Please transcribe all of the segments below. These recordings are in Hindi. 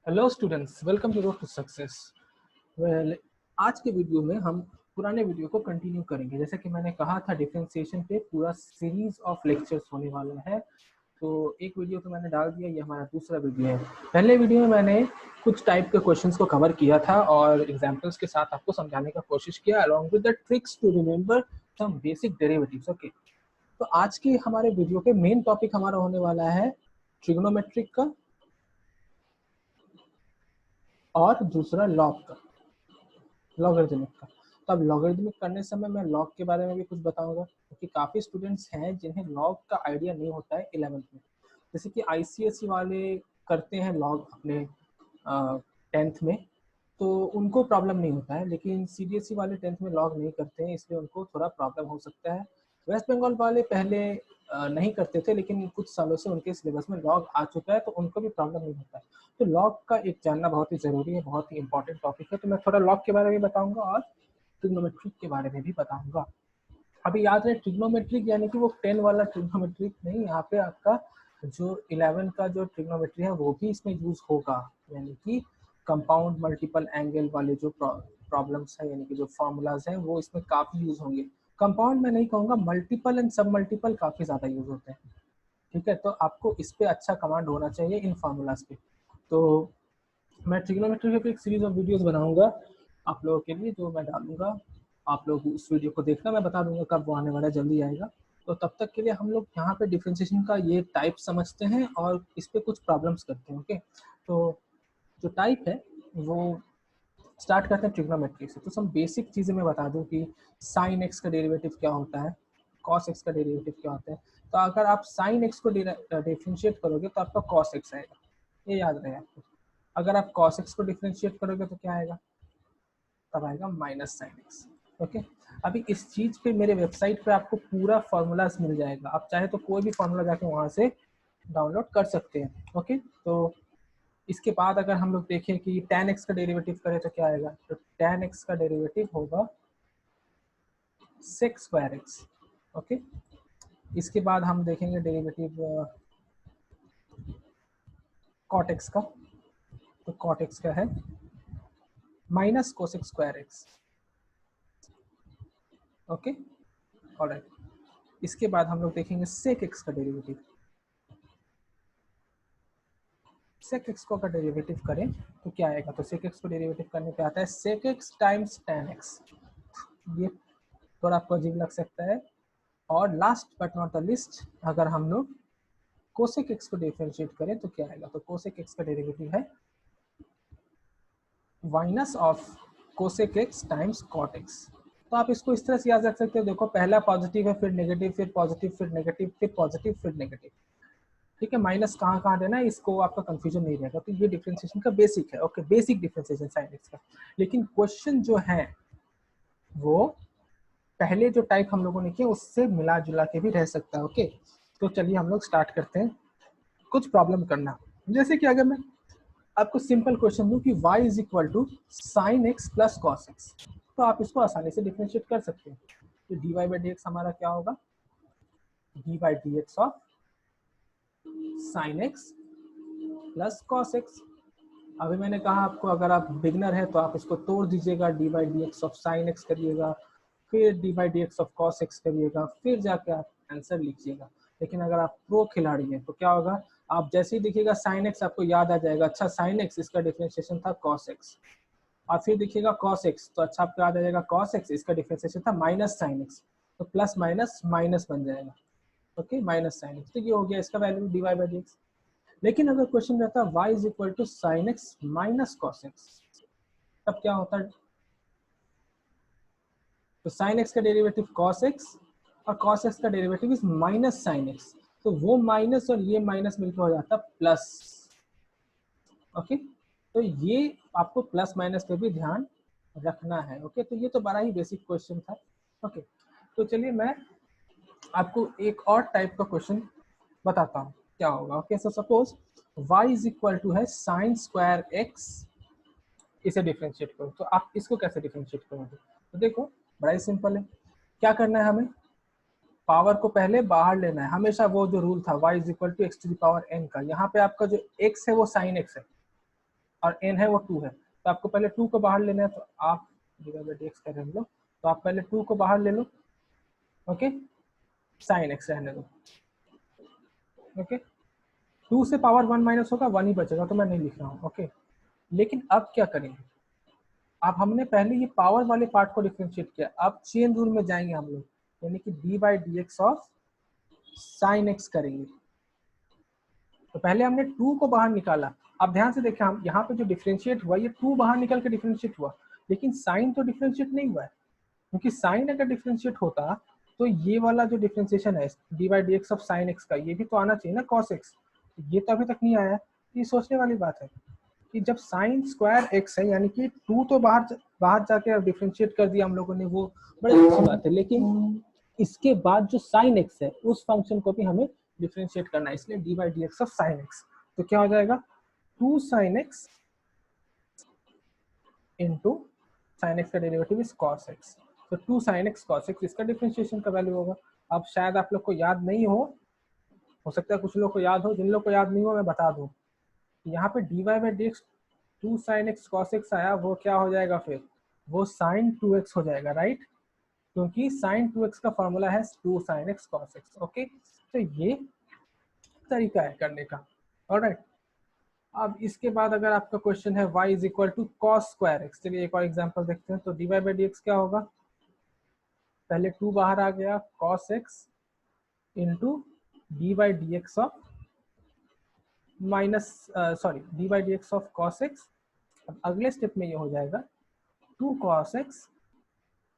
Hello students, welcome to road to success. Well, आज के वीडियो में हम पुराने वीडियो को कंटिन्यू करेंगे। जैसे कि मैंने कहा था, डिफरेंशिएशन पे पूरा सीरीज ऑफ लेक्चर्स होने वाला है। तो एक वीडियो तो मैंने डाल दिया, ये हमारा दूसरा वीडियो है। पहले वीडियो में मैंने कुछ टाइप के क्वेश्चंस को कवर किया था और एग्जांपल्स के साथ आपको समझाने का कोशिश किया, along with the tricks to remember some basic derivatives. Okay, तो आज के हमारे वीडियो के मेन टॉपिक हमारा होने वाला है ट्रिग्नोमेट्रिक का और दूसरा लॉग का, लॉगरिथमिक का। तो अब लॉगरिथमिक करने समय मैं लॉग के बारे में भी कुछ बताऊंगा, क्योंकि काफ़ी स्टूडेंट्स हैं जिन्हें लॉग का आइडिया नहीं होता है 11th में। जैसे कि आईसीएसई वाले करते हैं लॉग अपने 10th में, तो उनको प्रॉब्लम नहीं होता है, लेकिन सीबीएसई वाले 10th में लॉग नहीं करते हैं, इसलिए उनको थोड़ा प्रॉब्लम हो सकता है। वेस्ट बंगाल वाले पहले नहीं करते थे, लेकिन कुछ सालों से उनके सिलेबस में लॉग आ चुका है, तो उनको भी प्रॉब्लम नहीं होता है। तो लॉग का एक जानना बहुत ही ज़रूरी है, बहुत ही इंपॉर्टेंट टॉपिक है। तो मैं थोड़ा लॉग के बारे में बताऊंगा और ट्रिग्नोमेट्रिक के बारे में भी बताऊंगा। अभी याद रहे, ट्रिग्नोमेट्रिक यानी कि वो 10 वाला ट्रिग्नोमेट्रिक नहीं, यहाँ पे आपका जो 11 का जो ट्रिग्नोमेट्री है वो भी इसमें यूज होगा। यानी कि कंपाउंड मल्टीपल एंगल वाले जो प्रॉब्लम्स है, यानी कि जो फॉर्मूलाज हैं, वो इसमें काफ़ी यूज होंगे। कंपाउंड मैं नहीं कहूँगा, मल्टीपल एंड सब मल्टीपल काफ़ी ज़्यादा यूज होते हैं। ठीक है, तो आपको इस पे अच्छा कमांड होना चाहिए इन फार्मूलाज पे। तो मैं ट्रिग्नोमेट्री पे एक सीरीज ऑफ वीडियोस बनाऊंगा आप लोगों के लिए, जो मैं डालूंगा। आप लोग उस वीडियो को देखना, मैं बता दूंगा कब वो आने वाला है, जल्दी आएगा। तो तब तक के लिए हम लोग यहाँ पे डिफ्रेंशिएशन का ये टाइप समझते हैं और इस पे कुछ प्रॉब्लम्स करते हैं। ओके, तो जो टाइप है वो स्टार्ट करते हैं ट्रिग्नोमेट्री से। तो सब बेसिक चीज़ें मैं बता दूं कि साइन एक्स का डेरिवेटिव क्या होता है, कॉस एक्स का डेरिवेटिव क्या होता है। तो अगर आप साइन एक्स को डिफ्रेंशिएट करोगे तो आपका कॉस एक्स आएगा, ये याद रहे आपको। अगर आप कॉस एक्स को डिफ्रेंशिएट करोगे तो क्या आएगा, तब आएगा माइनस साइन एक्स। ओके, अभी इस चीज़ पे मेरे वेबसाइट पे आपको पूरा फॉर्मूलाज मिल जाएगा, आप चाहे तो कोई भी फॉर्मूला जाके वहाँ से डाउनलोड कर सकते हैं। ओके, तो इसके बाद अगर हम लोग देखें कि tan x का डेरिवेटिव करें तो क्या आएगा, तो tan x का डेरिवेटिव होगा sec स्क्वायर x। ओके, इसके बाद हम देखेंगे डेरिवेटिव cot x का। तो cot x का है minus cosec square x. Okay, alright. इसके बाद हम लोग देखेंगे sec x का डेरिवेटिव। sec x को अगर डेरिवेटिव करें तो क्या आएगा, तो sec x को डेरिवेटिव करने पे आता है sec x times tan x। ये थोड़ा आपको अजीब लग सकता है। और last but not the list, अगर हम लोग कोसेक एक्स को डिफरेंशिएट करें तो क्या आएगा, तो कोसेक एक्स का डेरिवेटिव है minus of cosec x times cot x. तो आप इसको इस तरह से याद रख सकते हो, देखो पहला पॉजिटिव है, फिर नेगेटिव, फिर पॉजिटिव, फिर नेगेटिव, फिर पॉजिटिव, फिर नेगेटिव। ठीक है, माइनस कहाँ कहाँ देना है, इसको आपका कंफ्यूजन नहीं रहेगा। तो ये डिफरेंशिएशन का बेसिक है। Okay, basic differentiation sign x का। लेकिन क्वेश्चन जो है वो पहले जो टाइप हम लोगों ने किया उससे मिला जुला के भी रह सकता है। ओके, तो चलिए हम लोग स्टार्ट करते हैं कुछ प्रॉब्लम करना। जैसे कि अगर मैं आपको सिंपल क्वेश्चन दूं कि y is equal to sine x plus cos x, तो आप इसको आसानी से डिफरेंशिएट कर सकते हैं। तो d y by d x हमारा क्या होगा, d by d x of sine x plus cos x. अभी मैंने कहा आपको, अगर आप बिगनर है तो आप इसको तोड़ दीजिएगा, D by d x of sine x करिएगा, फिर d by d x of cos x करिएगा, फिर जाके आप आंसर लिखिएगा। लेकिन अगर आप प्रो खिलाड़ी हैं तो क्या होगा, आप जैसे ही देखिएगा साइन एक्स आपको याद आ जाएगा, अच्छा साइन एक्स इसका डिफरेंशिएशन था कॉस एक्स। और फिर देखिएगा कॉस एक्स, तो अच्छा आपको याद आ जाएगा कॉस एक्स इसका डिफरेंशिएशन था माइनस साइन एक्स। तो प्लस माइनस माइनस बन जाएगा। ओके, माइनस साइन एक्स, तो ये हो गया इसका value d y by d x. लेकिन अगर क्वेश्चन रहता है y is equal to sine x minus cos x, तब क्या होता है, तो साइन एक्स का डेरिवेटिव कॉस एक्स और कॉस एक्स का derivative is minus sine x. तो वो माइनस और ये माइनस मिलकर हो जाता है प्लस। ओके, तो ये आपको प्लस माइनस पे भी ध्यान रखना है। ओके, तो ये तो बड़ा ही बेसिक क्वेश्चन था। ओके, तो चलिए मैं आपको एक और टाइप का क्वेश्चन बताता हूँ क्या होगा। Okay, so suppose y is equal to है साइन स्क्वायर एक्स, इसे डिफ्रेंशिएट करो। तो आप इसको कैसे डिफ्रेंशिएट करोगे, तो देखो बड़ा ही सिंपल है। क्या करना है हमें, पावर को पहले बाहर लेना है। हमेशा वो जो रूल था y is equal to x to the power n का, यहाँ पे आपका जो x है वो साइन x है। और n है वो 2 है, तो आपको पहले 2 को बाहर लेना है, तो आप डिवाइड बाय dx कर रहे हम लोग, तो आप पहले 2 को बाहर ले लो, ओके, sin x रहने दो, ओके, 2 से पावर 1 माइनस होगा, 1 ही बचेगा, तो मैं नहीं लिख रहा हूँ, ओके। लेकिन अब क्या करेंगे, अब हमने पहले ये पावर वाले पार्ट को डिफरेंशिएट किया, अब चेन रूल में जाएंगे हम लोग, यानी कि d by d x of sine x करेंगे। तो पहले हमने 2 को बाहर निकाला, अब ध्यान से देखें, हम यहाँ पे जो डिफरेंशिएट हुआ, ये 2 बाहर निकल के डिफरेंशिएट हुआ, लेकिन साइन तो डिफरेंशिएट नहीं हुआ है, क्योंकि साइन अगर डिफरेंशिएट होता तो ये वाला जो डिफरेंशिएशन है D by d x of sine x का, ये भी तो आना चाहिए ना कॉस एक्स, ये तो अभी तक नहीं आया। ये सोचने वाली बात है कि जब साइन स्क्वायर एक्स है, यानी कि 2 तो बाहर जाके डिफरेंशिएट कर दिया हम लोगों ने, वो बड़ी अच्छी बात है, लेकिन इसके बाद जो साइन एक्स है उस फंक्शन को भी हमें डिफरेंशिएट करना है, इसलिए D by d x of sine x, तो क्या हो जाएगा 2 sine x into sine x का डेरिवेटिव इज कॉस एक्स, तो 2 साइन एक्स कॉस एक्स इसका डिफरेंशिएशन का वैल्यू होगा। अब शायद आप लोग को याद नहीं हो सकता है कुछ लोग को याद हो, जिन लोग को याद नहीं हो मैं बता दूं, यहाँ पे d y by d x 2 sine x cos x आया, वो क्या हो जाएगा फिर, वो साइन 2x हो जाएगा, राइट, क्योंकि साइन 2x का फॉर्मूला है 2 sine x cos x, okay. तो ये तरीका है करने का, ऑलराइट। अब इसके बाद अगर आपका क्वेश्चन है y is equal to cos square x, चलिए एक और एग्जांपल देखते हैं। तो d y by d x क्या होगा, पहले 2 बाहर आ गया, cos x into d by d x of minus d by d x of cos x. अब अगले स्टेप में ये हो जाएगा 2 कॉस एक्स,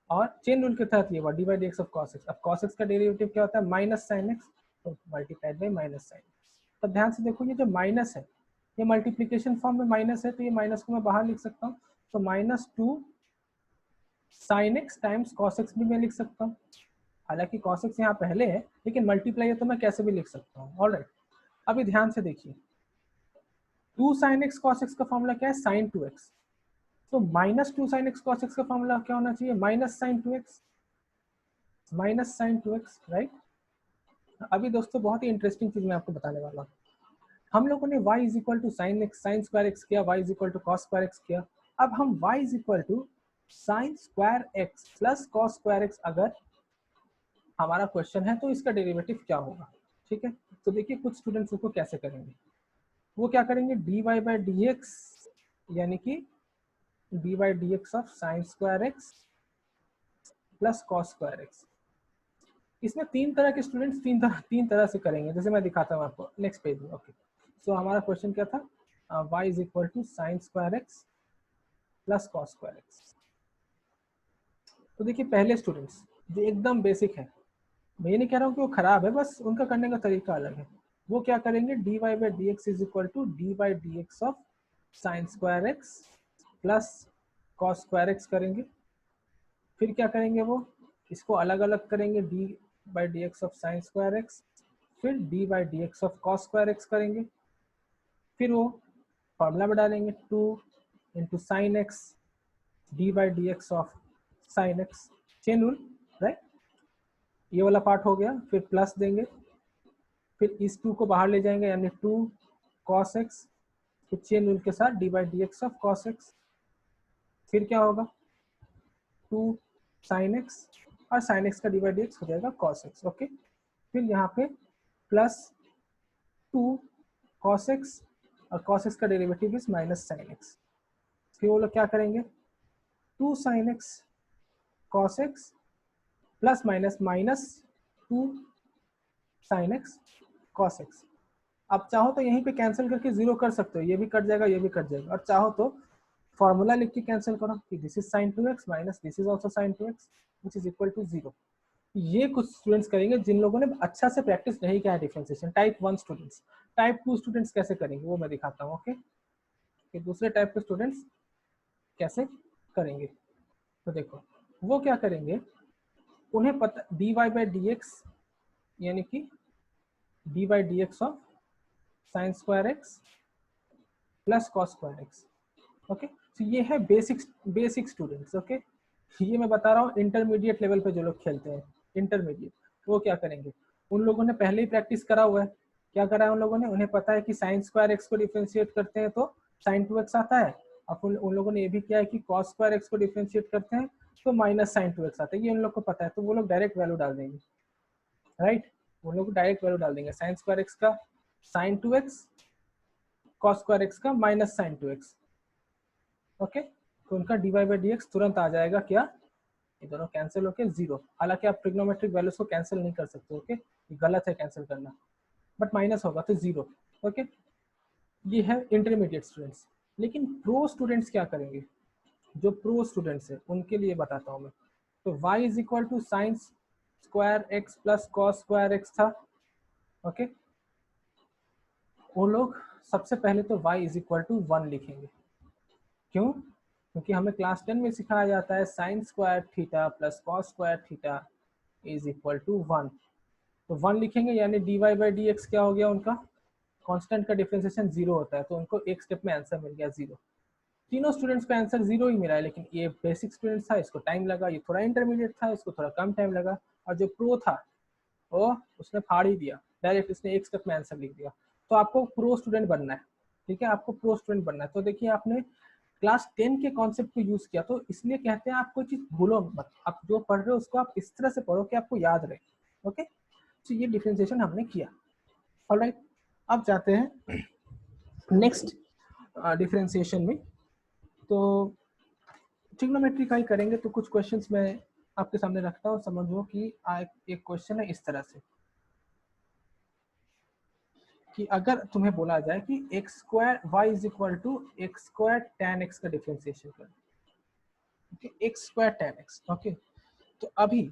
और चेन रूल के तहत ये हुआ d by d x of cos x. अब कॉस एक्स का डेरिवेटिव क्या होता है, माइनस साइन एक्स, तो मल्टीप्लाइड बाई माइनस साइन। तो ध्यान से देखो, ये जो माइनस है ये मल्टीप्लीकेशन फॉर्म में माइनस है, तो ये माइनस को मैं बाहर लिख सकता हूँ, तो minus 2 sine x times cos x भी मैं लिख सकता हूँ। हालांकि कॉस एक्स यहाँ पहले है, लेकिन मल्टीप्लाई है तो मैं कैसे भी लिख सकता हूँ, ऑलराइट। अभी ध्यान से देखिए, 2 साइन एक्स कॉस एक्स का फॉर्मूला क्या है, साइन 2x, तो minus 2 sine x cos x का फॉर्मूला क्या होना चाहिए, minus sine 2x, minus sine 2x, right. अभी दोस्तों बहुत ही इंटरेस्टिंग चीज मैं आपको बताने वाला हूँ। हम लोगों ने y is equal to sine x sine square x किया, y is equal to cos square x किया। अब हम y is equal to sine square x plus cos square x अगर हमारा क्वेश्चन है, तो इसका डेरिवेटिव क्या होगा, ठीक है। तो देखिए कुछ स्टूडेंट्स इसको कैसे करेंगे, वो क्या करेंगे, d y by d x, यानी कि d by d x of sine square x plus cos square x. इसमें 3 तरह के स्टूडेंट्स तीन तरह से करेंगे, जैसे मैं दिखाता हूँ आपको नेक्स्ट पेज में, ओके। सो हमारा क्वेश्चन क्या था, y is equal to sine square x plus cos square x. तो देखिए पहले स्टूडेंट्स जो एकदम बेसिक है, मैं ये नहीं कह रहा हूँ कि वो खराब है, बस उनका करने का तरीका अलग है। वो क्या करेंगे, d y by d x is equal to d by d x of sine square x plus cos square x करेंगे। फिर क्या करेंगे, वो इसको अलग अलग करेंगे, d by d x of sine square x, फिर d by d x of cos square x करेंगे। फिर वो फॉर्मूला में डालेंगे 2 into sine x d by d x of sine x, chain rule, right. ये वाला पार्ट हो गया, फिर प्लस देंगे, फिर इस 2 को बाहर ले जाएंगे, यानी 2 कॉस एक्स, फिर चेन रूल के साथ D by d x of cos x. फिर क्या होगा, 2 साइन एक्स, और साइन एक्स का डी बाई डी एक्स हो जाएगा कॉस एक्स, ओके। फिर यहाँ पे प्लस 2 कॉस एक्स, और कॉस एक्स का derivative is minus sine x. फिर वो लोग क्या करेंगे, 2 sine x cos x plus minus minus 2 sine x cos x. अब चाहो तो यहीं पे कैंसिल करके 0 कर सकते हो, ये भी कट जाएगा, ये भी कट जाएगा, और चाहो तो फॉर्मूला लिख के कैंसिल करो कि this is sine 2x minus this is also sine 2x which is equal to 0। ये कुछ स्टूडेंट्स करेंगे जिन लोगों ने अच्छा से प्रैक्टिस नहीं किया है differentiation, type 1 students. Type 2 students कैसे करेंगे वो मैं दिखाता हूँ, ओके, कि दूसरे टाइप के स्टूडेंट्स कैसे करेंगे। तो देखो वो क्या करेंगे, उन्हें पता d y by d x, यानी कि d by d x of sine square x plus cos square x, okay. तो ये है बेसिक स्टूडेंट्स, ओके। ये मैं बता रहा हूँ इंटरमीडिएट लेवल पे जो लोग खेलते हैं, इंटरमीडिएट, वो क्या करेंगे, उन लोगों ने पहले ही प्रैक्टिस करा हुआ है। क्या करा है उन लोगों ने, उन्हें पता है कि साइन स्क्वायर एक्स को डिफरेंशिएट करते हैं तो साइन 2x आता है। अब उन लोगों ने ये भी किया है कि cos स्क्वायर x को डिफरेंशिएट करते हैं तो माइनस साइन 2x आता है, ये उन लोग को पता है, तो वो लोग डायरेक्ट वैल्यू डाल देंगे, राइट। वो लोग डायरेक्ट वैल्यू डाल देंगे, साइन स्क्वायर x का sine 2x, cos square x का माइनस साइन 2x, ओके। तो उनका dy बाई dx तुरंत आ जाएगा क्या, ये दोनों कैंसिल होके 0। हालांकि आप ट्रिग्नोमेट्रिक वैल्यूज को कैंसिल नहीं कर सकते, ओके, ये गलत है कैंसिल करना, बट माइनस होगा तो 0, ओके। ये है इंटरमीडिएट स्टूडेंट्स। लेकिन प्रो स्टूडेंट्स क्या करेंगे, जो प्रो स्टूडेंट्स है उनके लिए बताता हूँ मैं। तो y is equal to sine square x plus cos square x था, ओके। वो लोग सबसे पहले तो y इज इक्वल टू 1 लिखेंगे। क्यों? क्योंकि हमें क्लास 10 में सिखाया जाता है sine square theta plus cos square theta is equal to 1। तो 1 लिखेंगे, यानी dy बाई dx क्या हो गया, उनका कांस्टेंट का डिफरेंशिएशन 0 होता है, तो उनको एक स्टेप में आंसर मिल गया 0। तीनों स्टूडेंट्स का आंसर 0 ही मिला है, लेकिन ये बेसिक स्टूडेंट था, इसको टाइम लगा, ये थोड़ा इंटरमीडिएट था, इसको थोड़ा कम टाइम लगा, और जो प्रो था वो उसने फाड़ ही दिया, डायरेक्ट इसने एक स्टेप में आंसर लिख दिया। तो आपको प्रो स्टूडेंट बनना है, ठीक है, आपको प्रो स्टूडेंट बनना है। तो देखिए आपने क्लास 10 के कॉन्सेप्ट को यूज किया, तो इसलिए कहते हैं आप कोई चीज भूलो मत, आप जो पढ़ रहे हो उसको आप इस तरह से पढ़ो कि आपको याद रहे, ओके। तो ये डिफरेंशिएशन हमने किया, ऑलराइट। अब जाते हैं नेक्स्ट डिफरेंशिएशन में। तो ट्रिग्नोमेट्री का ही करेंगे, तो कुछ क्वेश्चंस मैं आपके सामने रखता हूँ, समझो कि एक क्वेश्चन है इस तरह से कि अगर तुम्हें बोला जाए कि x square y is equal to x square tan x का डिफरेंशिएशन करें, x square tan x, okay. तो अभी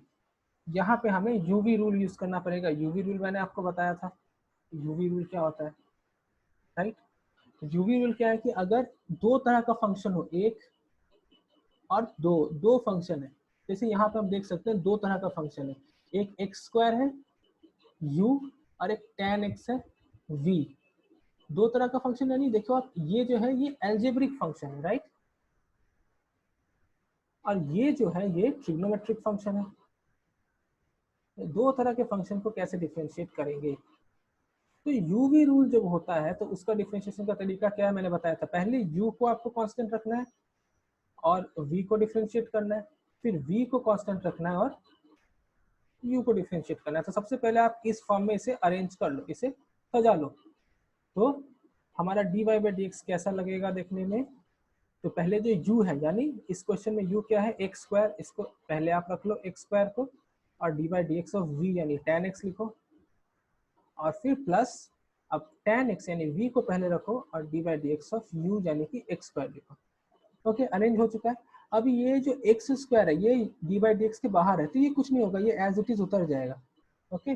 यहाँ पे हमें यूवी रूल यूज करना पड़ेगा। यूवी रूल मैंने आपको बताया था, यूवी रूल क्या होता है, राइट। यूवी रूल क्या है कि अगर दो तरह का फंक्शन हो, एक और दो फंक्शन है, जैसे यहाँ पे हम देख सकते हैं दो तरह का फंक्शन है, एक एक्स स्क्वायर है u और एक tan x है v। दो तरह का फंक्शन, यानी देखो आप ये जो है ये एल्जेब्रिक फंक्शन है, राइट, और ये जो है ये ट्रिग्नोमेट्रिक फंक्शन है। दो तरह के फंक्शन को कैसे डिफरेंशिएट करेंगे, तो यूवी रूल जब होता है तो उसका डिफरेंशिएशन का तरीका क्या है मैंने बताया था। पहले u को आपको कांस्टेंट रखना है और v को डिफरेंशिएट करना है, फिर v को कांस्टेंट रखना है और u को डिफरेंशिएट करना है। तो सबसे पहले आप इस फॉर्म में इसे अरेंज कर लो, इसे सजा लो, तो हमारा dy बाई dx कैसा लगेगा देखने में। तो पहले जो u है, यानी इस क्वेश्चन में u क्या है, एक्स स्क्वायर, इसको पहले आप रख लो एक्स स्क्वायर को, और dy by dx of v यानी tan x लिखो, और फिर प्लस अब tan x यानी v को पहले रखो और dy by dx of u यानी कि एक्स स्क्वायर लिखो। ओके, अरेंज हो चुका है। अभी ये जो एक्स स्क्वायर है ये डी बाई डी एक्स के बाहर है, तो ये कुछ नहीं होगा, ये एज इट इज उतर जाएगा, ओके।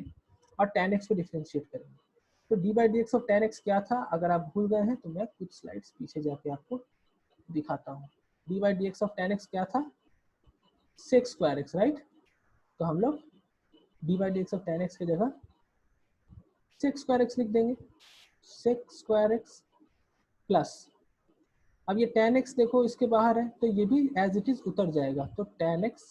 और tan x को डिफरेंशिएट करेंगे, तो D by d x of tan x क्या था, अगर आप भूल गए हैं तो मैं कुछ स्लाइड्स पीछे जाके आपको दिखाता हूँ। D by d x of tan x क्या था, सेक्स स्क्वायर एक्स, राइट। तो हम लोग D by d x of tan x की जगह सेक्स स्क्वायर एक्स लिख देंगे, सेक्स स्क्वायर एक्स प्लस, अब ये tan x देखो इसके बाहर है, तो ये भी एज इट इज उतर जाएगा, तो tan x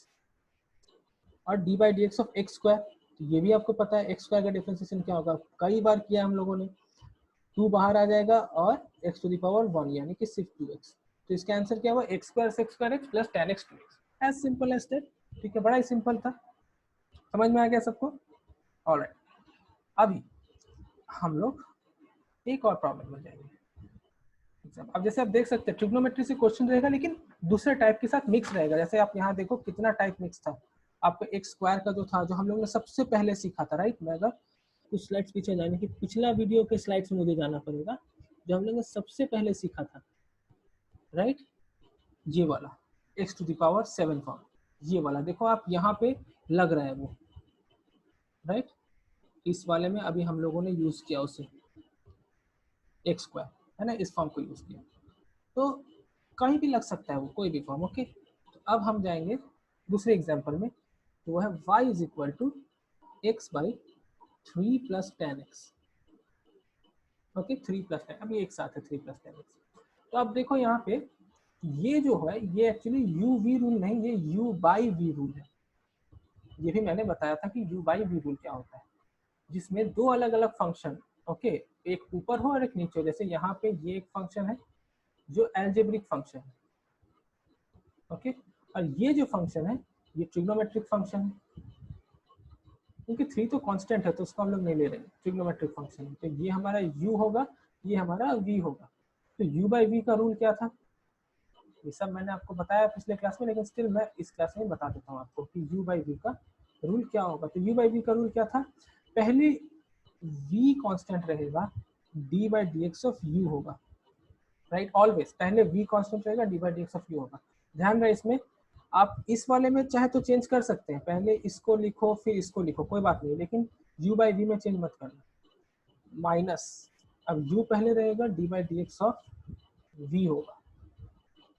और d by d x of x square, तो ये भी आपको पता है एक्स स्क्वायर का डिफरेंशिएशन क्या होगा, कई बार किया हम लोगों ने। 2 बाहर आ जाएगा और x टू द पावर 1 यानी कि सिर्फ 2x, तो इसका आंसर क्या हुआ, x square sec square x plus tan x 2x, as simple as that, ठीक है, बड़ा ही सिंपल था, समझ में आ गया सबको, ऑलराइट। अभी हम लोग एक और प्रॉब्लम में जाएंगे। अब जैसे आप देख सकते हैं ट्रिग्नोमेट्री से क्वेश्चन रहेगा, लेकिन दूसरे टाइप के साथ मिक्स रहेगा। जैसे आप यहाँ देखो कितना टाइप मिक्स था, आपको एक्स स्क्वायर का जो था, जो हम लोग ने सबसे पहले सीखा था, राइट। मैं अगर कुछ स्लाइड्स पीछे जाने की, पिछला वीडियो के स्लाइड्स में मुझे जाना पड़ेगा, जो हम लोग ने सबसे पहले सीखा था, राइट, ये वाला x to the power 7 form, ये वाला देखो आप यहाँ पे लग रहा है वो, राइट। इस वाले में अभी हम लोगों ने यूज किया उसे, एक्स स्क्वायर है ना, इस फॉर्म को यूज किया, तो कहीं भी लग सकता है वो, कोई भी फॉर्म, ओके। तो अब हम जाएंगे दूसरे एग्जांपल में, तो वो है y is equal to x by 3 plus ten x, okay, 3 plus ten, अब ये एक साथ है 3 प्लस टेन एक्स। तो अब देखो यहाँ पे ये जो है ये एक्चुअली यू वी रूल नहीं, ये यू बाई वी रूल है। ये भी मैंने बताया था कि यू बाई वी रूल क्या होता है, जिसमें दो अलग अलग फंक्शन, ओके, एक ऊपर हो और एक नीचे हो। जैसे यहाँ पे ये एक फंक्शन है जो एल्जेब्रिक फंक्शन है, ओके। और ये जो फंक्शन है ये ट्रिग्नोमेट्रिक फंक्शन है, क्योंकि 3 तो कांस्टेंट है तो उसको हम लोग नहीं ले रहे हैं, ट्रिग्नोमेट्रिक फंक्शन है। तो ये हमारा u होगा, ये हमारा v होगा। तो u बाई v का रूल क्या था, ये सब मैंने आपको बताया पिछले क्लास में, लेकिन स्टिल मैं इस क्लास में बता देता हूँ आपको कि u बाई v का रूल क्या होगा। तो u बाई v का रूल क्या था, पहले v कांस्टेंट रहेगा, d बाई डी एक्स ऑफ u होगा, राइट। ऑलवेज पहले v कांस्टेंट रहेगा, d बाई डी एक्स ऑफ u होगा। ध्यान रहे इसमें, आप इस वाले में चाहे तो चेंज कर सकते हैं, पहले इसको लिखो फिर इसको लिखो, कोई बात नहीं, लेकिन u बाई v में चेंज मत करना। माइनस, अब u पहले रहेगा, d बाई डी एक्स ऑफ v होगा,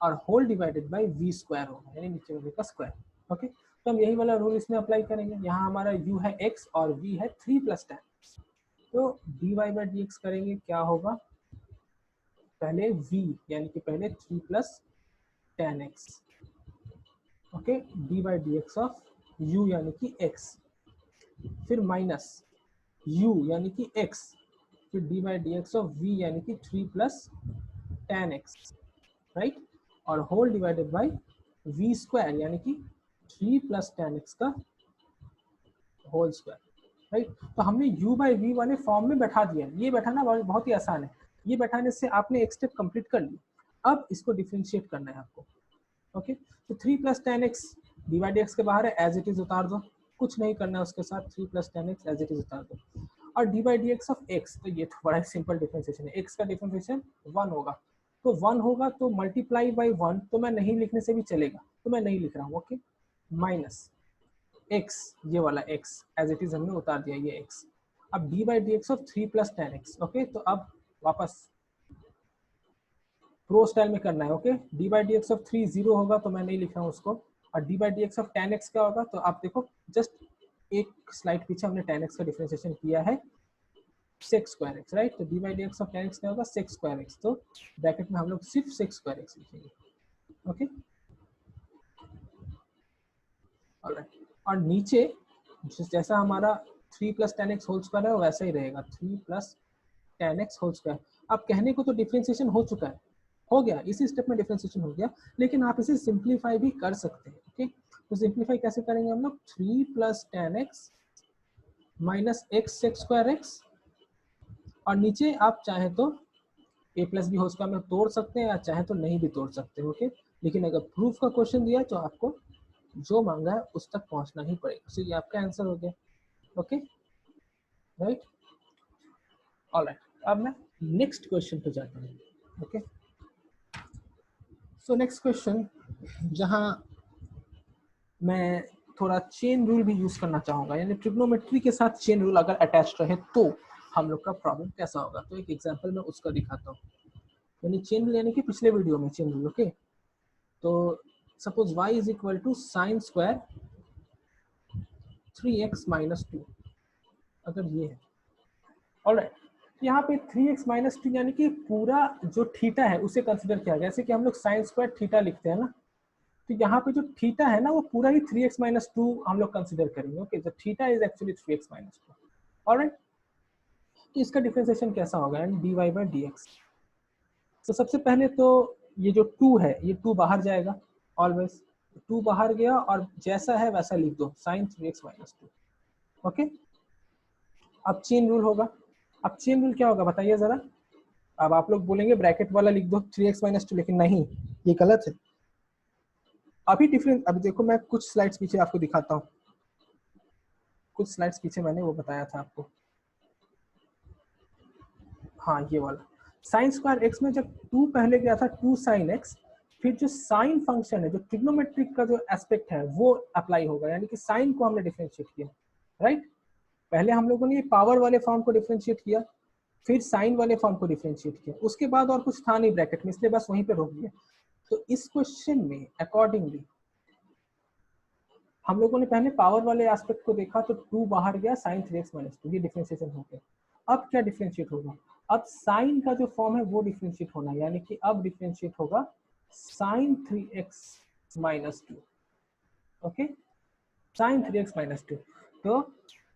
और whole divided by v square होगा, यानी नीचे वाले का स्क्वायर, ओके। तो हम यही वाला रूल इसमें अप्लाई करेंगे। यहाँ हमारा u है x और v है 3 प्लस 10, तो dy बाई डी एक्स करेंगे, क्या होगा, पहले v यानी कि पहले 3 plus 10x, okay, D by d x of u यानी कि x, फिर माइनस u यानी कि x, फिर d by d x of v यानी कि 3 प्लस 10x, राइट, और whole divided by v square यानी कि 3 प्लस 10x का होल स्क्वायर, राइट। तो हमने u बाई v वाले फॉर्म में बैठा दिया। ये बैठाना बहुत ही आसान है, ये बैठाने से आपने एक स्टेप कंप्लीट कर लिया। अब इसको डिफरेंशिएट करना है आपको, ओके। तो 3 plus 10x D by d x के बाहर है, एज इट इज उतार दो, कुछ नहीं करना है उसके साथ, 3 plus 10x as it is उतार दो। और d by d x of x, तो ये तो बड़ा सिंपल डिफरेंशिएशन है, x का डिफरेंशिएशन 1 होगा, तो 1 होगा तो मल्टीप्लाई बाई 1, तो मैं नहीं लिखने से भी चलेगा, तो मैं नहीं लिख रहा हूँ, ओके। माइनस x, ये वाला x एज इट इज हमने उतार दिया, ये x। अब D by d x of 3 plus 10x, okay. तो अब वापस प्रो स्टाइल में करना है, okay. D by d x of 3 0 होगा, तो मैं नहीं लिख रहा हूँ उसको। और d by d x of 10x क्या होगा, तो आप देखो जस्ट एक स्लाइड पीछे हमने 10x का डिफरेंशिएशन किया है सेक्स स्क्वायर एक्स, राइट। तो D by d x of 10x क्या होगा, सेक्स स्क्वायर एक्स, तो ब्रैकेट में हम लोग सिर्फ सेक्स स्क्वायर एक्स लिखेंगे, ओके, ऑलराइट। और नीचे जैसा हमारा 3 प्लस 10x होल स्क्वायर है वैसा ही रहेगा, 3 प्लस 10x होल स्क्वायर। अब कहने को तो डिफरेंशिएशन हो चुका है, हो गया, इसी स्टेप में डिफरेंशिएशन हो गया, लेकिन आप इसे सिंप्लीफाई भी कर सकते हैं, ओके। तो सिंप्लीफाई कैसे करेंगे हम लोग, 3 plus 10x minus x sec square x, और नीचे आप चाहे तो a plus b whole square में तोड़ सकते हैं, या चाहे तो नहीं भी तोड़ सकते हैं, ओके। लेकिन अगर प्रूफ का क्वेश्चन दिया है तो आपको जो मांगा है उस तक पहुंचना ही पड़ेगा, तो ये आपका आंसर हो गया, ओके, राइट, ऑलराइट। अब मैं नेक्स्ट क्वेश्चन पे जाता हूँ, ओके। सो नेक्स्ट क्वेश्चन, जहाँ मैं थोड़ा चेन रूल भी यूज करना चाहूँगा, यानी ट्रिग्नोमेट्री के साथ चेन रूल अगर अटैच रहे तो हम लोग का प्रॉब्लम कैसा होगा। तो एक एग्जांपल मैं उसका दिखाता हूँ, यानी चेन रूल, यानी कि पिछले वीडियो में चेन रूल, ओके। तो suppose y is equal to sine square 3x minus 2, अगर ये है, ऑलराइट। यहाँ पे 3x माइनस 2 यानी कि पूरा जो थीटा है उसे कंसिडर किया गया, जैसे कि हम लोग साइन स्क्वायर थीटा लिखते हैं ना, तो यहाँ पे जो थीटा है ना वो पूरा ही 3x माइनस 2 हम लोग कंसिडर करेंगे, ओके। तो theta is actually 3x minus 2, alright. तो इसका डिफरेंशिएशन कैसा होगा, and dy by d x. तो सबसे पहले तो ये जो 2 है ये 2 बाहर जाएगा, ऑलवेज 2 बाहर गया, और जैसा है वैसा लिख दो, साइन 3x माइनस 2, ओके। अब चेन रूल होगा, अब चेन रूल क्या होगा बताइए जरा। अब आप लोग बोलेंगे ब्रैकेट वाला लिख दो 3x माइनस 2, लेकिन नहीं, ये गलत है। अभी डिफरेंस, अभी देखो मैं कुछ स्लाइड्स पीछे आपको दिखाता हूँ, कुछ स्लाइड्स पीछे मैंने वो बताया था आपको, हाँ ये वाला साइन स्क्वायर एक्स में जब 2 पहले गया था 2 साइन एक्स, फिर जो साइन फंक्शन है, जो ट्रिग्नोमेट्रिक का जो एस्पेक्ट है वो अप्लाई होगा, यानी कि साइन को हमने डिफरेंशिएट किया, राइट। पहले हम लोगों ने ये पावर वाले फॉर्म को डिफरेंशिएट किया, फिर साइन वाले फॉर्म को डिफरेंशिएट किया, उसके बाद और कुछ था नहीं ब्रैकेट में, इसलिए बस वहीं पे रोक दिया। तो इस क्वेश्चन में अकॉर्डिंगली हम लोगों ने पहले पावर वाले एस्पेक्ट को देखा, तो 2 बाहर गया, साइन 3x माइनस 2, ये डिफरेंशिएशन हो गया। अब क्या डिफरेंशिएट होगा, अब साइन का जो फॉर्म है वो डिफरेंशिएट होना, यानी कि अब डिफरेंशिएट होगा sine 3x minus 2, okay, sine 3x minus 2। तो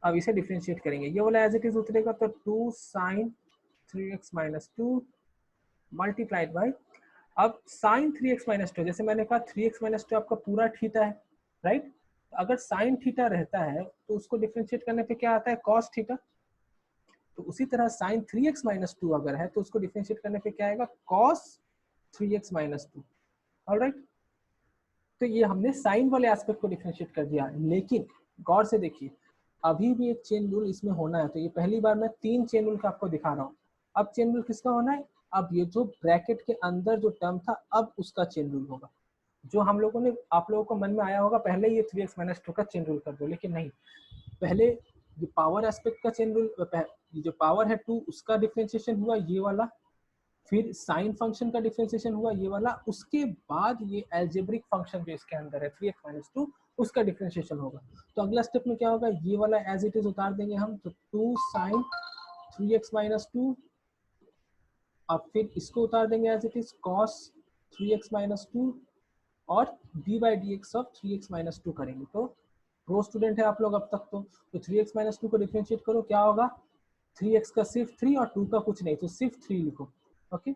अब इसे डिफरेंशिएट करेंगे, ये वाला एज इट इज उतरेगा, तो 2 sine 3x minus 2 multiplied by अब साइन 3x माइनस टू, जैसे मैंने कहा 3x माइनस टू आपका पूरा थीटा है, राइट। अगर साइन थीटा रहता है तो उसको डिफरेंशिएट करने पे क्या आता है, कॉस थीटा। तो उसी तरह साइन 3x माइनस टू अगर है तो उसको डिफरेंशिएट करने पे क्या आएगा, cos 3x minus to. Alright, तो ये हमने साइन वाले एस्पेक्ट को डिफरेंशिएट कर दिया। लेकिन गौर से देखिए, अभी भी एक चेन रूल इसमें होना है। तो ये पहली बार मैं 3 चेन रूल का आपको दिखा रहा हूँ। अब चेन रूल किसका होना है, अब ये जो ब्रैकेट के अंदर जो टर्म था अब उसका चेन रूल होगा। जो हम लोगों ने, आप लोगों को मन में आया होगा पहले ये 3x माइनस टू का चेन रूल कर दो, लेकिन नहीं, पहले ये पावर एस्पेक्ट का चेन रूल, ये जो पावर है 2 उसका डिफरेंशिएशन हुआ ये वाला, फिर साइन फंक्शन का डिफरेंशिएशन हुआ ये वाला, उसके बाद ये एल्जेब्रिक फंक्शन जो इसके अंदर है 3x माइनस टू उसका डिफरेंशिएशन होगा। तो अगला स्टेप में क्या होगा, ये वाला एज इट इज उतार देंगे हम, तो 2 साइन 3x माइनस टू, अब फिर इसको उतार देंगे as it is cos 3x minus two, और d by d x of 3x minus two करेंगे। तो प्रो स्टूडेंट है आप लोग अब तक, तो 3x माइनस टू को डिफरेंशिएट करो, क्या होगा, 3x का सिर्फ 3 और 2 का कुछ नहीं, तो सिर्फ 3 लिखो। ओके,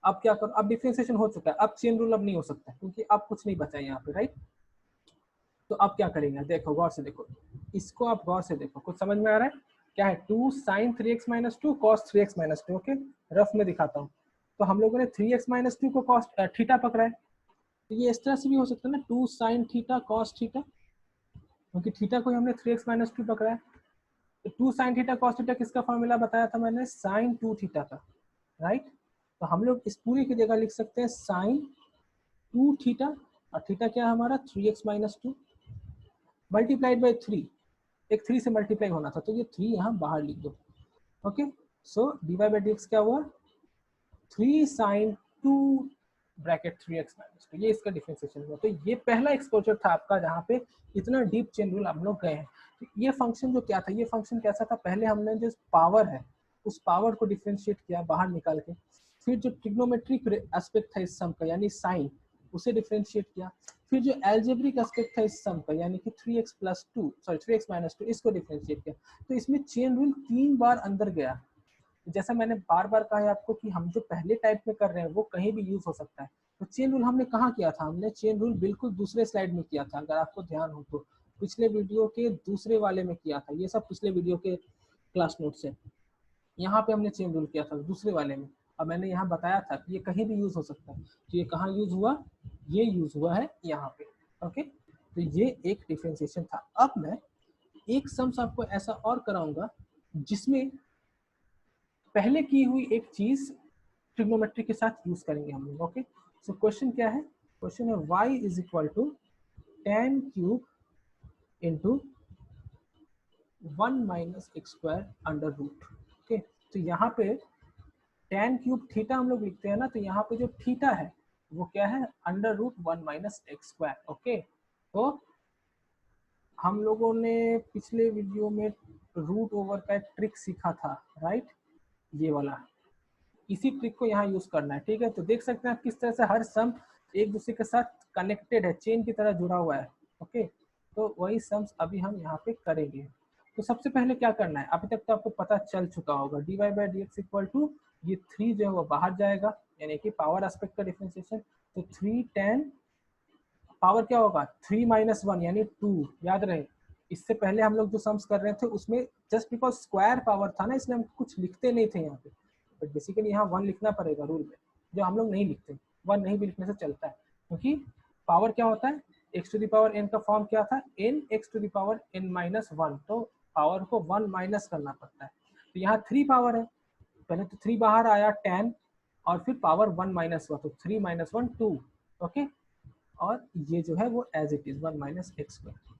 अब क्या करो, अब डिफरेंशिएशन हो चुका है, अब चेन रूल अब नहीं हो सकता क्योंकि अब कुछ नहीं बचा यहाँ पे, राइट। तो अब क्या करेंगे, देखो गौर से देखो, इसको आप गौर से देखो, कुछ समझ में आ रहा है, क्या है 2 sine 3x minus two cos 3x minus two. Okay, rough में दिखाता हूँ। तो हम लोगों ने 3x माइनस टू को कॉस थीटा पकड़ा है, तो ये इस तरह से भी हो सकता है ना, 2 साइन थीटा कॉस थीटा, क्योंकि थीटा को हमने 3x माइनस टू पकड़ा है। तो 2 साइन थीटा कॉस थीटा किसका फॉर्मूला बताया था मैंने, साइन 2 थीटा का, राइट। तो हम लोग इस पूरी की जगह लिख सकते हैं साइन 2 थीटा, और थीटा क्या है हमारा 3x minus two multiplied by 3, एक 3 से मल्टीप्लाई होना था, तो ये 3 यहाँ बाहर लिख दो। Okay, so d y by d x क्या हुआ, 3 sign 2 bracket 3x minus to, ये इसका डिफरेंशिएशन हुआ। तो ये पहला एक्सपोजर था आपका जहाँ पे इतना डीप चेन रूल हम लोग गए हैं। तो ये फंक्शन जो क्या था, ये फंक्शन कैसा था, पहले हमने जो पावर है उस पावर को डिफरेंशिएट किया बाहर निकाल के, फिर जो ट्रिग्नोमेट्रिक एस्पेक्ट था इस सम का यानी साइन, उसे डिफरेंशिएट किया, फिर जो एल्जेब्रिक एस्पेक्ट था इस सम का यानी कि 3x plus two, sorry 3x minus to, इसको डिफरेंशिएट किया। तो इसमें चेन रूल 3 बार अंदर गया। जैसा मैंने बार बार कहा है आपको कि हम जो पहले टाइप में कर रहे हैं वो कहीं भी यूज हो सकता है। तो चेन रूल हमने कहाँ किया था, हमने चेन रूल बिल्कुल दूसरे स्लाइड में किया था, अगर आपको ध्यान हो तो पिछले वीडियो के दूसरे वाले में किया था, ये सब पिछले वीडियो के क्लास नोट से। यहाँ पे हमने चेन रूल किया था दूसरे वाले में, अब मैंने यहाँ बताया था कि ये कहीं भी यूज हो सकता है। तो ये कहाँ यूज हुआ, ये यूज हुआ है यहाँ पे। ओके, तो ये एक डिफरेंशिएशन था। अब मैं एक सम्स आपको ऐसा और कराऊंगा जिसमें पहले की हुई एक चीज ट्रिग्नोमेट्री के साथ यूज करेंगे हम लोग। ओके, सो क्वेश्चन क्या है, क्वेश्चन है y is equal to tan cube into 1 minus x square under root. Okay, तो यहाँ पे tan क्यूब थीटा हम लोग लिखते हैं ना, तो यहाँ पे जो थीटा है वो क्या है, under root 1 minus x square. Okay, तो हम लोगों ने पिछले वीडियो में रूट ओवर का एक ट्रिक सीखा था, राइट, ये वाला, इसी ट्रिक को यहाँ यूज करना है। ठीक है, तो देख सकते हैं आप किस तरह से हर सम एक दूसरे के साथ कनेक्टेड है, चेन की तरह जुड़ा हुआ है। ओके, तो वही सम्स अभी हम यहाँ पे करेंगे। तो सबसे पहले क्या करना है, अभी तक तो आपको पता चल चुका होगा, d y by d x equal to, ये 3 जो है वो बाहर जाएगा यानी कि पावर एस्पेक्ट का डिफरेंशिएशन। तो 3 tan पावर क्या होगा 3 माइनस 1 यानी 2, याद रहे। इससे पहले हम लोग जो सम्स कर रहे थे उसमें जस्ट बिकॉज स्क्वायर पावर था ना, इसलिए हम कुछ लिखते नहीं थे यहाँ पे, बट बेसिकली यहाँ 1 लिखना पड़ेगा रूल में, जो हम लोग नहीं लिखते। 1 नहीं भी लिखने से चलता है, क्योंकि पावर क्या होता है, x to the power n का फॉर्म क्या था, n x to the power n minus 1, तो पावर को 1 माइनस करना पड़ता है। तो यहाँ 3 पावर है, पहले तो 3 बाहर आया tan, और फिर पावर 1 माइनस हुआ, तो 3 माइनस 1 2। ओके, और ये जो है वो as it is 1 minus x square.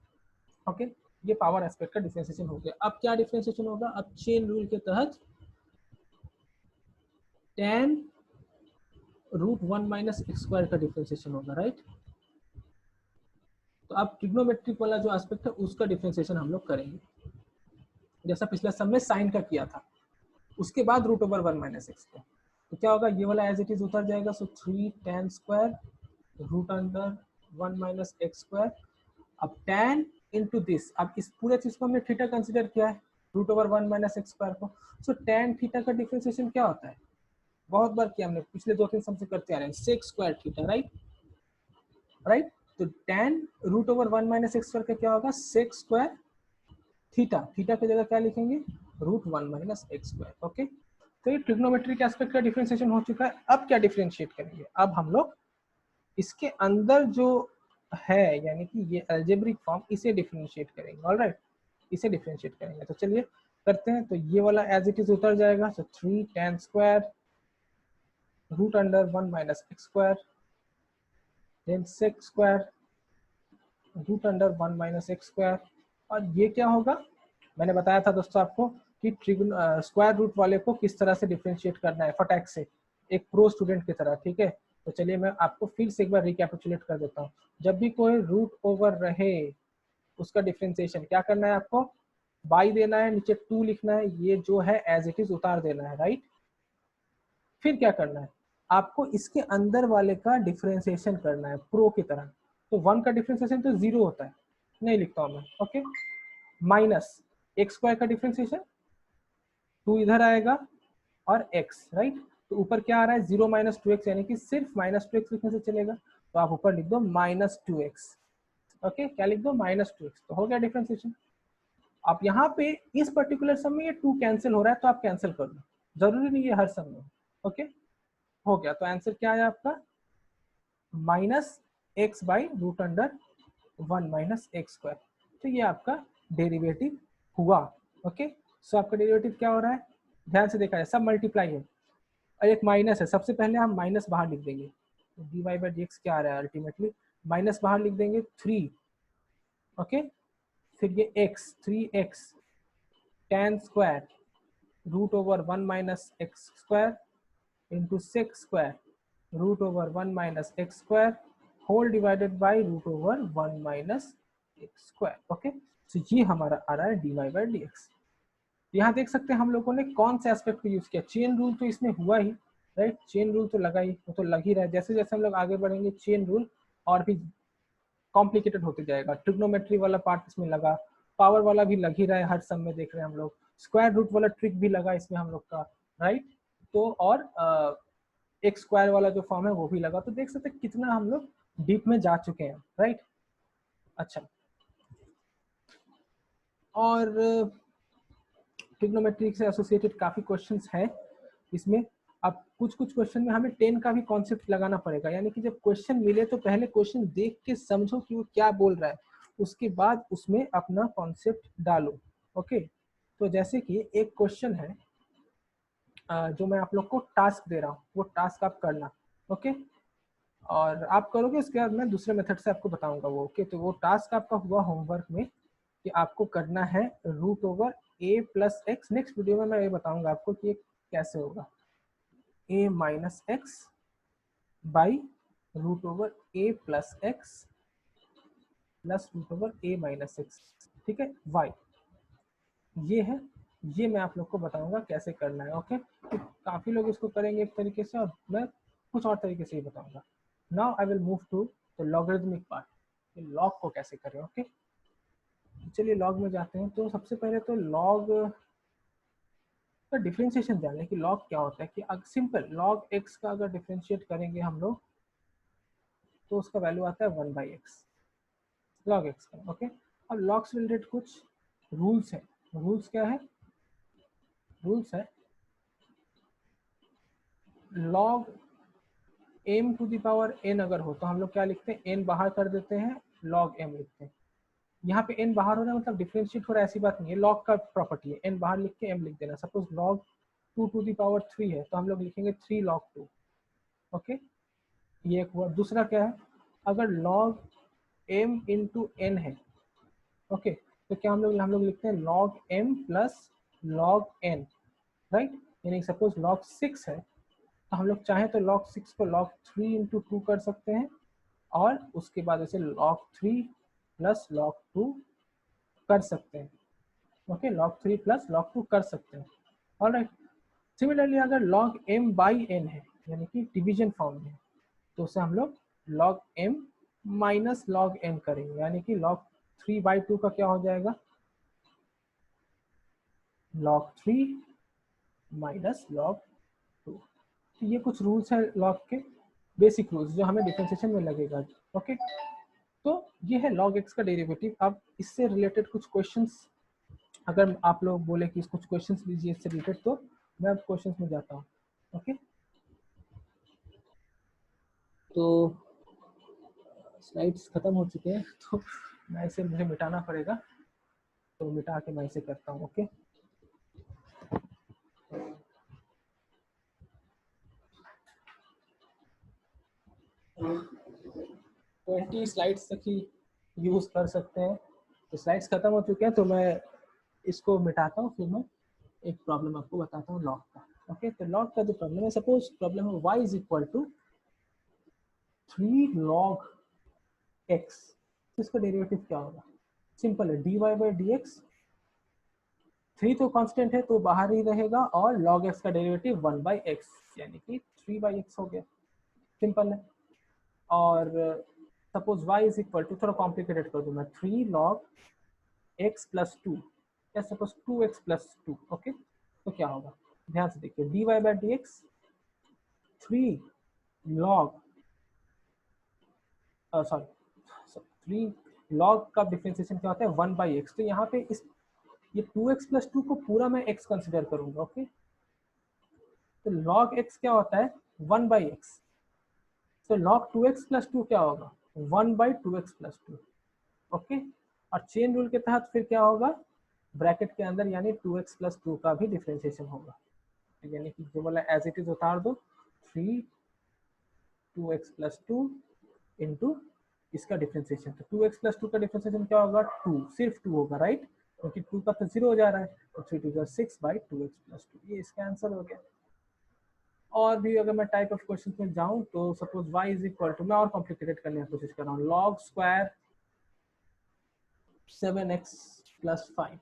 Okay, ये पावर एस्पेक्ट का डिफरेंशिएशन हो गया। अब क्या डिफरेंशिएशन होगा, अब चेन रूल के तहत tan root 1 minus x square का डिफरेंशिएशन होगा, राइट। तो अब ट्रिग्नोमेट्रिक वाला जो एस्पेक्ट है उसका डिफरेंशिएशन हम लोग करेंगे, जैसा पिछला सब में साइन का किया था, उसके बाद root over 1 minus x square. तो क्या होगा, ये वाला एज इट इज उतर जाएगा, so 3 tan square root under 1 minus x square. अब tan इंटू दिस, अब इस पूरे चीज को हमने थीटा कंसिडर किया है, root over 1 minus x square को। सो tan थीटा का डिफरेंशिएशन क्या होता है, बहुत बार किया हमने, पिछले 2-3 सम से करते आ रहे हैं, सेक स्क्वायर थीटा, राइट। तो tan root over 1 minus x square का क्या होगा, सेक स्क्वायर थीटा, थीटा की जगह क्या लिखेंगे, root 1 minus x square. Okay, तो ये ट्रिग्नोमेट्रिक एस्पेक्ट का डिफरेंशिएशन हो चुका है। अब क्या डिफरेंशिएट करेंगे, अब हम लोग इसके अंदर जो है यानी कि ये अलजेब्रिक फॉर्म, इसे डिफरेंशिएट करेंगे। ऑलराइट, इसे डिफरेंशिएट करेंगे। तो चलिए करते हैं। तो ये वाला एज इट इज उतर जाएगा, तो 3 tan square root under 1 minus x square, then sec square root under 1 minus x square. और ये क्या होगा, मैंने बताया था दोस्तों आपको कि स्क्वायर रूट वाले को किस तरह से डिफरेंशिएट करना है फटाक से, एक प्रो स्टूडेंट की तरह। ठीक है, तो चलिए मैं आपको फिर से एक बार रिकैपिचुलेट कर देता हूँ। जब भी कोई रूट ओवर रहे उसका डिफरेंशिएशन क्या करना है, आपको बाई देना है, नीचे 2 लिखना है, ये जो है एज इट इज उतार देना है, राइट। फिर क्या करना है, आपको इसके अंदर वाले का डिफरेंशिएशन करना है प्रो की तरह। तो 1 का डिफरेंशिएशन तो 0 होता है, नहीं लिखता हूँ मैं। ओके, माइनस एक्स स्क्वायर का डिफरेंशिएशन 2 इधर आएगा और x, राइट। तो ऊपर क्या आ रहा है, 0 माइनस 2x, यानी कि सिर्फ माइनस 2x लिखने से चलेगा। तो आप ऊपर लिख दो माइनस 2x। ओके, क्या लिख दो, माइनस 2x। तो हो गया डिफरेंशिएशन। आप यहाँ पे इस पर्टिकुलर सम में ये 2 कैंसिल हो रहा है तो आप कैंसिल कर दो, जरूरी नहीं है हर सम में। ओके, हो गया। तो आंसर क्या है आपका, minus x by root under 1 minus x square. तो ये आपका डेरिवेटिव हुआ। ओके, सो आपका डेरिवेटिव क्या हो रहा है, ध्यान से देखा जाए, सब मल्टीप्लाई है और एक माइनस है। सबसे पहले हम माइनस बाहर लिख देंगे, तो d y by d x क्या आ रहा है, अल्टीमेटली माइनस बाहर लिख देंगे 3। ओके, फिर ये x 3x tan square root over 1 minus x square into sec square root over 1 minus x square whole divided by root over 1 minus x square. Okay, तो ये हमारा आ रहा है d y by d x. यहाँ देख सकते हैं हम लोगों ने कौन से एस्पेक्ट को यूज किया, चेन रूल तो इसमें हुआ ही, राइट। चेन रूल तो लगा ही, वो तो लग ही रहा है। जैसे जैसे हम लोग आगे बढ़ेंगे चेन रूल और भी कॉम्प्लिकेटेड होते जाएगा। ट्रिग्नोमेट्री वाला पार्ट इसमें लगा, पावर वाला भी लग ही रहा है, हर सम में देख रहे हैं हम लोग। स्क्वायर रूट वाला ट्रिक भी लगा इसमें हम लोग का, राइट। तो और एक स्क्वायर वाला जो फॉर्म है वो भी लगा। तो देख सकते हैं कितना हम लोग डीप में जा चुके हैं, राइट। अच्छा, और ट्रिग्नोमेट्री से एसोसिएटेड काफी क्वेश्चंस हैं इसमें। अब कुछ कुछ क्वेश्चन में हमें 10 का भी कॉन्सेप्ट लगाना पड़ेगा, यानी कि जब क्वेश्चन मिले तो पहले क्वेश्चन देख के समझो कि वो क्या बोल रहा है, उसके बाद उसमें अपना कॉन्सेप्ट डालो। ओके, तो जैसे कि एक क्वेश्चन है जो मैं आप लोग को टास्क दे रहा हूँ, वो टास्क आप करना। ओके, और आप करोगे, उसके बाद मैं दूसरे मेथड से आपको बताऊंगा वो। ओके, तो वो टास्क आपका हुआ होमवर्क में कि आपको करना है root over a plus x. Next video में मैं ये बताऊंगा आपको कि ये कैसे होगा, a minus x by root over a plus x plus root over a minus x. ठीक है, y ये है, ये मैं आप लोग को बताऊंगा कैसे करना है। ओके, तो काफी लोग इसको करेंगे एक तरीके से और मैं कुछ और तरीके से ही बताऊंगा। Now I will move to the logarithmic part, log को कैसे करें। ओके, चलिए लॉग में जाते हैं। तो सबसे पहले तो लॉग का डिफरेंशिएशन जान लें कि लॉग क्या होता है। कि अगर सिंपल लॉग एक्स का अगर डिफरेंशिएट करेंगे हम लोग तो उसका वैल्यू आता है 1 बाई एक्स, लॉग एक्स का। ओके, अब लॉग से रिलेटेड कुछ रूल्स हैं। रूल्स क्या है, रूल्स है log m to the power n अगर हो तो हम लोग क्या लिखते हैं, n बाहर कर देते हैं, log m लिखते हैं। यहाँ पे n बाहर हो रहा है मतलब डिफरेंशिएट हो रहा है, ऐसी बात नहीं है, log का प्रॉपर्टी है, n बाहर लिख के m लिख देना। Suppose log 2 to the power 3 है तो हम लोग लिखेंगे 3 log 2। ओके, ये एक हुआ। दूसरा क्या है, अगर log m इंटू n है, ओके, तो क्या हम लोग लिखते हैं log m plus log n, right. यानी सपोज log 6 है तो हम लोग चाहें तो log 6 को log 3 इंटू 2 कर सकते हैं और उसके बाद ऐसे log 3 प्लस log 2 कर सकते हैं। ओके, log 3 प्लस log 2 कर सकते हैं। ऑलराइट, सिमिलरली अगर log m बाई n है यानी कि डिवीजन फॉर्म में, तो उसे हम लोग log m minus log n करेंगे, यानी कि log 3 बाई 2 का क्या हो जाएगा, log 3 माइनस log 2। ये कुछ रूल्स हैं लॉग के, बेसिक रूल्स जो हमें डिफरेंशिएशन में लगेगा। ओके, तो ये है log x का डेरिवेटिव। अब इससे रिलेटेड कुछ क्वेश्चंस, अगर आप लोग बोले कि कुछ क्वेश्चंस लीजिए इससे रिलेटेड, तो मैं अब क्वेश्चंस में जाता हूँ। ओके, तो स्लाइड्स खत्म हो चुके हैं, तो मैं इसे मुझे मिटाना पड़ेगा, तो मिटा के मैं इसे करता हूँ। ओके, तो 20 स्लाइड्स तक ही यूज कर सकते हैं। तो स्लाइड्स खत्म हो चुके हैं, तो मैं इसको मिटाता हूँ, फिर मैं एक प्रॉब्लम आपको बताता हूँ लॉग का। ओके, तो लॉग का जो प्रॉब्लम है, सपोज प्रॉब्लम है y is equal to 3 log x, तो इसका डेरिवेटिव क्या होगा? सिंपल है, dy बाई डी एक्स। 3 तो कांस्टेंट है तो बाहर ही रहेगा, और log x का डेरिवेटिव 1 बाई एक्स, यानी कि 3 बाई एक्स हो गया। सिंपल है। और suppose y is equal to, थोड़ा कॉम्प्लिकेटेड कर दूं मैं, 3 log x प्लस 2, या सपोज 2x प्लस 2। ओके, तो क्या होगा? ध्यान से देखिए, dy by d x 3 log, sorry 3 log का डिफरेंशिएशन क्या होता है? 1 बाई एक्स। तो यहाँ पे इस ये 2x प्लस 2 को पूरा मैं x कंसिडर करूंगा। ओके, तो log x क्या होता है? 1 बाई एक्स। तो log 2x प्लस 2 क्या होगा? 1 बाई 2x प्लस 2। ओके, और चेन रूल के तहत फिर क्या होगा? ब्रैकेट के अंदर यानी 2x प्लस 2 का भी डिफरेंशिएशन होगा, यानी कि जो बोला एज इट इज उतार दो, 3 2x प्लस 2 इंटू इसका डिफरेंशिएशन। तो 2x प्लस 2 का डिफरेंशिएशन क्या होगा? 2, सिर्फ 2 होगा, राइट? क्योंकि 2 का तो 0 हो जा रहा है, तो 3 2 6 बाई 2x प्लस 2, ये इसका आंसर हो गया। और भी अगर मैं टाइप ऑफ क्वेश्चन में जाऊं, तो suppose y is equal to, मैं और कॉम्प्लिकेटेड करने की कोशिश कर रहा हूँ, log स्क्वायर 7x प्लस 5,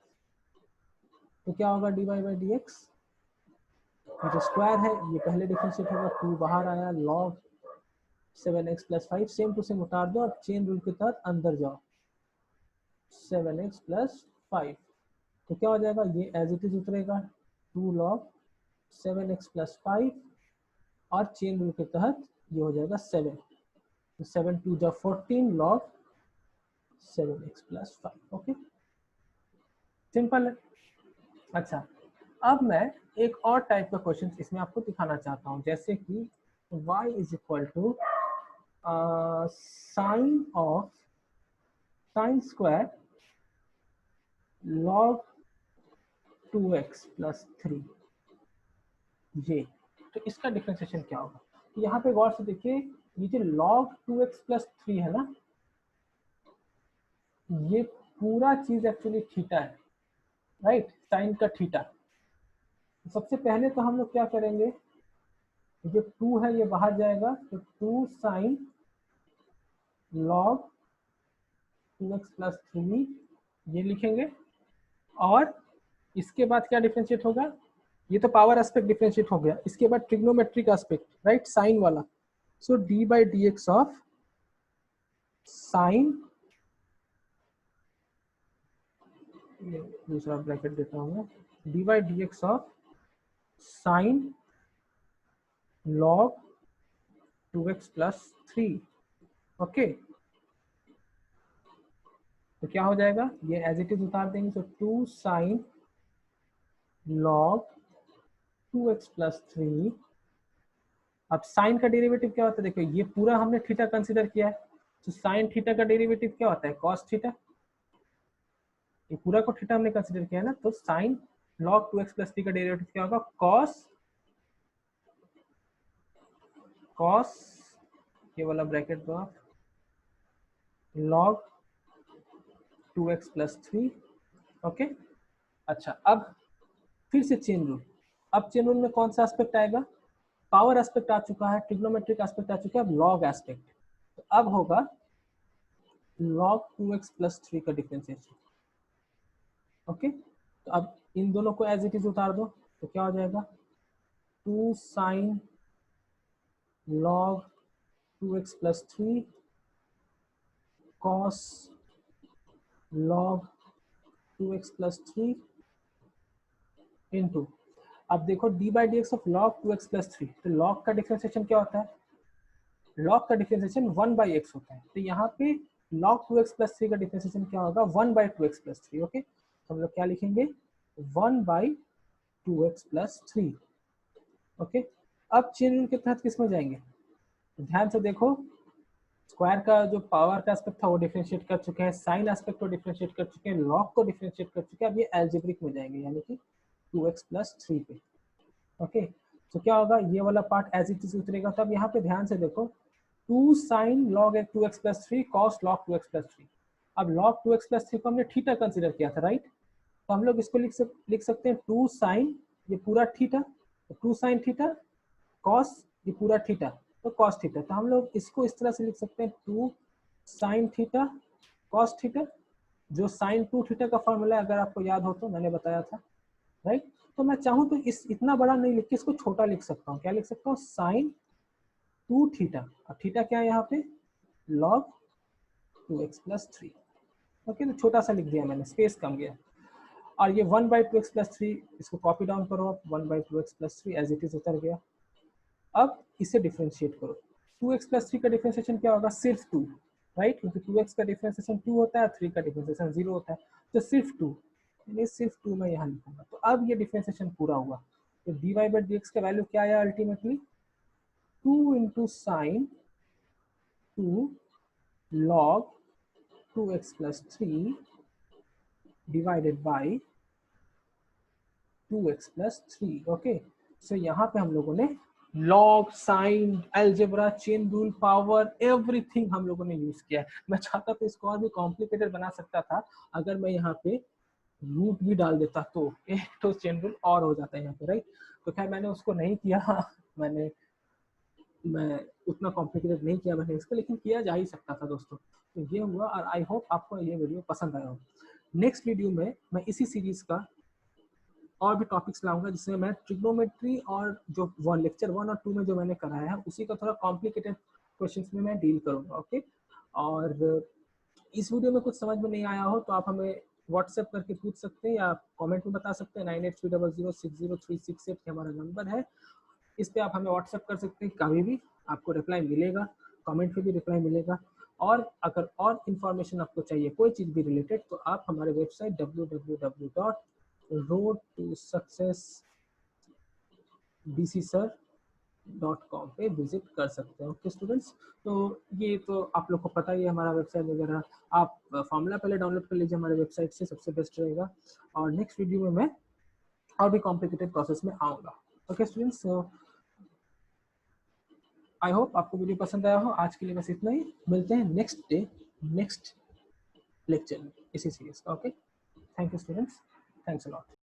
तो क्या होगा? dy बाई डी एक्स, जो स्क्वायर है ये पहले डिफरेंशिएट होगा, 2 बाहर आया, log 7x plus 5, same to same उतार दो और चेन रूल के तहत अंदर जाओ, 7x प्लस 5, तो क्या हो जाएगा? ये एज इट इज उतरेगा, 2 log 7x प्लस 5, और चेन रूल के तहत ये हो जाएगा 7, तो 7 2 जा 14 log 7x plus 5। Okay, simple है। अच्छा, अब मैं एक और टाइप का क्वेश्चन इसमें आपको दिखाना चाहता हूँ, जैसे कि y is equal to sine of sine square log 2x plus 3, ये, तो इसका डिफरेंशिएशन क्या होगा? तो यहाँ पे गौर से देखिए, ये जो log 2x प्लस 3 है ना, ये पूरा चीज एक्चुअली थीटा है, राइट? साइन का थीटा। सबसे पहले तो हम लोग क्या करेंगे, जो 2 है ये बाहर जाएगा, तो 2 साइन log 2x प्लस 3 ये लिखेंगे, और इसके बाद क्या डिफरेंशिएट होगा? ये तो पावर एस्पेक्ट डिफरेंशिएट हो गया, इसके बाद ट्रिग्नोमेट्रिक एस्पेक्ट, राइट, साइन वाला। So d by d x of sine, दूसरा ब्रैकेट देता हूँ मैं, d by d x of sine log 2x plus 3। Okay, तो क्या हो जाएगा? ये एज इट इज उतार देंगे, तो 2 साइन log 2x प्लस 3। अब साइन का डेरिवेटिव क्या होता है? देखो, ये पूरा हमने थीटा कंसीडर किया है, तो साइन थीटा का डेरिवेटिव क्या होता है? Cos theta. ये पूरा को थीटा हमने कंसीडर किया है ना, तो साइन log 2x प्लस 3 का डेरिवेटिव क्या होगा? कॉस, कॉस ये वाला ब्रैकेट दो आप, log 2x प्लस 3। ओके, अच्छा, अब फिर से चेन रूल। अब चेन रूल में कौन सा एस्पेक्ट आएगा? पावर एस्पेक्ट आ चुका है, ट्रिग्नोमेट्रिक एस्पेक्ट आ चुका है, अब लॉग एस्पेक्ट। तो अब होगा log 2x प्लस 3 का डिफरेंशिएशन। ओके, तो अब इन दोनों को एज इट इज उतार दो, तो क्या हो जाएगा? 2 sine log 2x plus 3 cos log 2x plus 3 into, अब देखो d by d x of log 2x plus 3, तो लॉग का डिफरेंशिएशन क्या होता है, लॉग का डिफरेंशिएशन 1 बाई एक्स होता है, तो यहाँ पे log 2x प्लस 3 का डिफरेंशिएशन क्या होगा 1 बाई 2x प्लस 3। ओके, तो हम लोग क्या लिखेंगे 1 बाई 2x प्लस 3। ओके, अब चेन रूल के तहत किस में जाएंगे, ध्यान से देखो, स्क्वायर का जो पावर का एस्पेक्ट था वो डिफरेंशिएट कर चुके हैं, साइन एस्पेक्ट को डिफरेंशिएट कर चुके हैं, लॉग को डिफरेंशिएट कर चुके हैं, अब ये एल्जेब्रिक में जाएंगे यानी कि 2x प्लस 3 पे। ओके, तो क्या होगा, ये वाला पार्ट एज इट इज उतरेगा। तो अब यहाँ पे ध्यान से देखो, 2 sign log 2x plus 3 cos log 2x plus 3। अब लॉग 2x प्लस 3 को हमने थीटा कंसिडर किया था, राइट, तो हम लोग इसको लिख सकते हैं 2 साइन ये पूरा थीटा, 2 साइन थीटा कॉस ये पूरा थीटा, तो कॉस थीटा। तो हम लोग इसको इस तरह से लिख सकते हैं 2 साइन थीटा कॉस थीटा, जो साइन 2 थीटा का फॉर्मूला है, अगर आपको याद हो तो मैंने बताया था, राइट। तो मैं चाहूँ तो इस इतना बड़ा नहीं लिख के इसको छोटा लिख सकता हूँ, क्या लिख सकता हूँ, साइन 2 थीटा, और थीटा क्या है यहाँ पे log 2x प्लस 3। ओके, तो छोटा सा लिख दिया मैंने, स्पेस कम गया। और ये 1 बाई 2x प्लस 3, इसको कॉपी डाउन करो आप, 1 by 2x plus 3 as it is उतर गया। अब इसे डिफ्रेंशिएट करो, 2x प्लस 3 का डिफ्रेंशिएशन क्या होगा, सिर्फ 2, राइट, क्योंकि 2x का डिफ्रेंशिएशन 2 होता है, 3 का डिफ्रेंशिएशन 0 होता है, तो सिर्फ 2, यानी सिर्फ 2 मैं यहाँ लिखूंगा। तो अब ये डिफ्रेंशिएशन पूरा हुआ, तो dy बाई dx का वैल्यू क्या आया ultimately, 2 into sign 2 log 2x plus 3 divided by 2x plus 3। Okay, so यहाँ पे हम लोगों ने log, sine, algebra, chain rule, power, everything हम लोगों ने यूज किया है। मैं चाहता तो इसको और भी कॉम्प्लिकेटेड बना सकता था, अगर मैं यहाँ पे रूट भी डाल देता तो एक तो चेन रूल और हो जाता है यहाँ पे, राइट। तो खैर मैंने उसको नहीं किया, मैं उतना कॉम्प्लिकेटेड नहीं किया मैंने इसको, लेकिन किया जा ही सकता था दोस्तों। तो ये हुआ, और आई होप आपको ये वीडियो पसंद आया हो। नेक्स्ट वीडियो में मैं इसी सीरीज का और भी टॉपिक्स लाऊंगा, जिसमें मैं ट्रिग्नोमेट्री और जो लेक्चर 1 और 2 में जो मैंने कराया है उसी का थोड़ा कॉम्प्लिकेटेड क्वेश्चंस में मैं डील करूंगा। ओके, और इस वीडियो में कुछ समझ में नहीं आया हो तो आप हमें व्हाट्सएप करके पूछ सकते हैं या कमेंट में बता सकते हैं। 9830060368 हमारा नंबर है, इस पे आप हमें व्हाट्सएप कर सकते हैं, कभी भी आपको रिप्लाई मिलेगा, कमेंट पे भी रिप्लाई मिलेगा। और अगर और इन्फॉर्मेशन आपको चाहिए कोई चीज़ भी रिलेटेड, तो आप हमारे वेबसाइट www.roadtosuccessdcsir.com पे विजिट कर सकते हैं। ओके स्टूडेंट्स, तो ये तो आप लोग को पता ही है हमारा वेबसाइट वगैरह, आप फॉर्मूला पहले डाउनलोड कर लीजिए हमारे वेबसाइट से, सबसे बेस्ट रहेगा। और नेक्स्ट वीडियो में मैं और भी कॉम्प्लिकेटेड प्रोसेस में आऊँगा। ओके स्टूडेंट्स, आई होप आपको वीडियो पसंद आया हो। आज के लिए बस इतना ही, मिलते हैं नेक्स्ट डे नेक्स्ट लेक्चर में इसी सीरीज का। Okay, thank you students, thanks a lot.